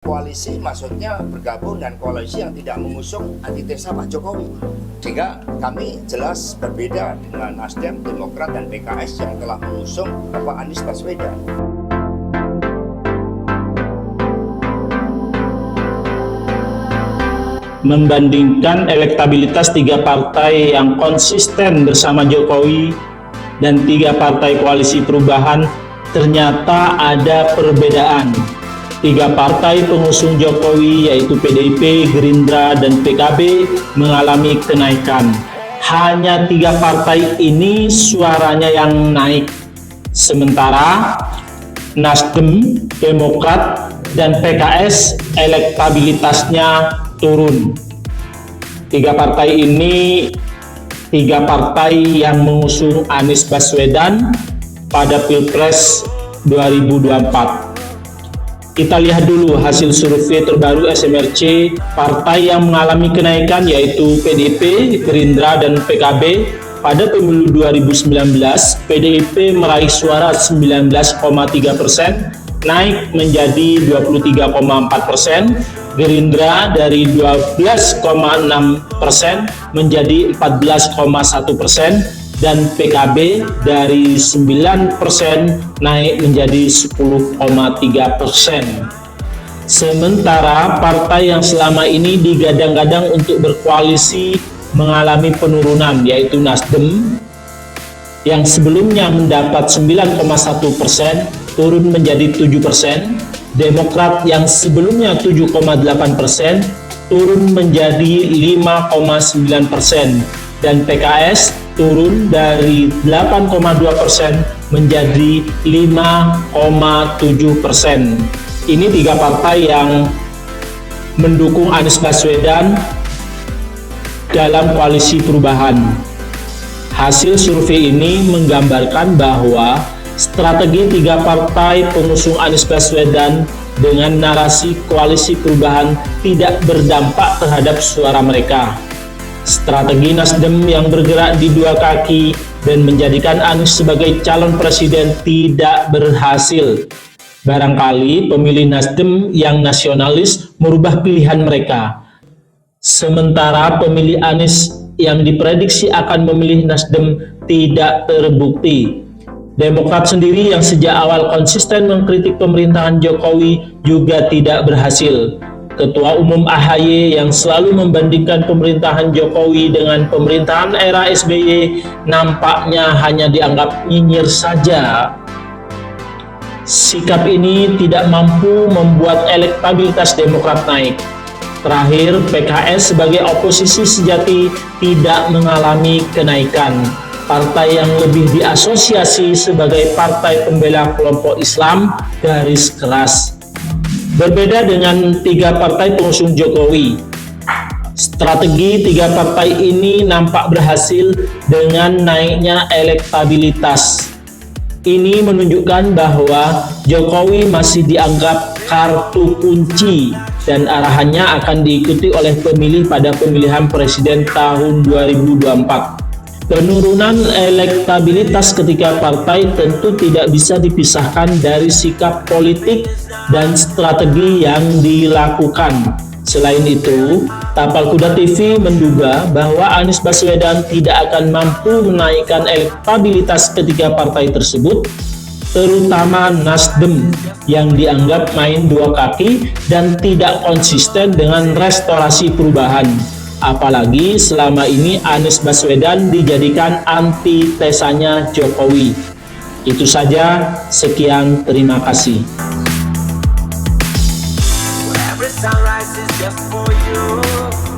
Koalisi maksudnya bergabung dengan koalisi yang tidak mengusung antitesa Pak Jokowi. Sehingga kami jelas berbeda dengan Nasdem, Demokrat, dan PKS yang telah mengusung Bapak Anies Baswedan. Membandingkan elektabilitas tiga partai yang konsisten bersama Jokowi dan tiga partai koalisi perubahan, ternyata ada perbedaan. Tiga partai pengusung Jokowi yaitu PDIP, Gerindra, dan PKB mengalami kenaikan. Hanya tiga partai ini suaranya yang naik. Sementara Nasdem, Demokrat, dan PKS elektabilitasnya turun. Tiga partai ini tiga partai yang mengusung Anies Baswedan pada Pilpres 2024. Kita lihat dulu hasil survei terbaru SMRC. Partai yang mengalami kenaikan yaitu PDIP, Gerindra, dan PKB. Pada pemilu 2019, PDIP meraih suara 19,3%, naik menjadi 23,4%. Gerindra dari 12,6% menjadi 14,1%. Dan PKB dari 9% naik menjadi 10,3%. Sementara partai yang selama ini digadang-gadang untuk berkoalisi mengalami penurunan, yaitu Nasdem yang sebelumnya mendapat 9,1% turun menjadi 7%, Demokrat yang sebelumnya 7,8% turun menjadi 5,9%, dan PKS turun dari 8,2% menjadi 5,7%. Ini tiga partai yang mendukung Anies Baswedan dalam koalisi perubahan. Hasil survei ini menggambarkan bahwa strategi tiga partai pengusung Anies Baswedan dengan narasi koalisi perubahan tidak berdampak terhadap suara mereka. Strategi Nasdem yang bergerak di dua kaki dan menjadikan Anies sebagai calon presiden tidak berhasil. Barangkali pemilih Nasdem yang nasionalis merubah pilihan mereka. Sementara pemilih Anies yang diprediksi akan memilih Nasdem tidak terbukti. Demokrat sendiri yang sejak awal konsisten mengkritik pemerintahan Jokowi juga tidak berhasil. Ketua Umum AHY yang selalu membandingkan pemerintahan Jokowi dengan pemerintahan era SBY nampaknya hanya dianggap nyinyir saja. Sikap ini tidak mampu membuat elektabilitas Demokrat naik. Terakhir, PKS sebagai oposisi sejati tidak mengalami kenaikan. Partai yang lebih diasosiasi sebagai partai pembela kelompok Islam garis keras. Berbeda dengan tiga partai pengusung Jokowi, strategi tiga partai ini nampak berhasil dengan naiknya elektabilitas. Ini menunjukkan bahwa Jokowi masih dianggap kartu kunci dan arahannya akan diikuti oleh pemilih pada pemilihan presiden tahun 2024. Penurunan elektabilitas ketiga partai tentu tidak bisa dipisahkan dari sikap politik dan strategi yang dilakukan. Selain itu, Tapal Kuda TV menduga bahwa Anies Baswedan tidak akan mampu menaikkan elektabilitas ketiga partai tersebut, terutama Nasdem yang dianggap main dua kaki dan tidak konsisten dengan restorasi perubahan. Apalagi selama ini Anies Baswedan dijadikan antitesanya Jokowi. Itu saja, sekian, terima kasih. Every sunrise is just for you.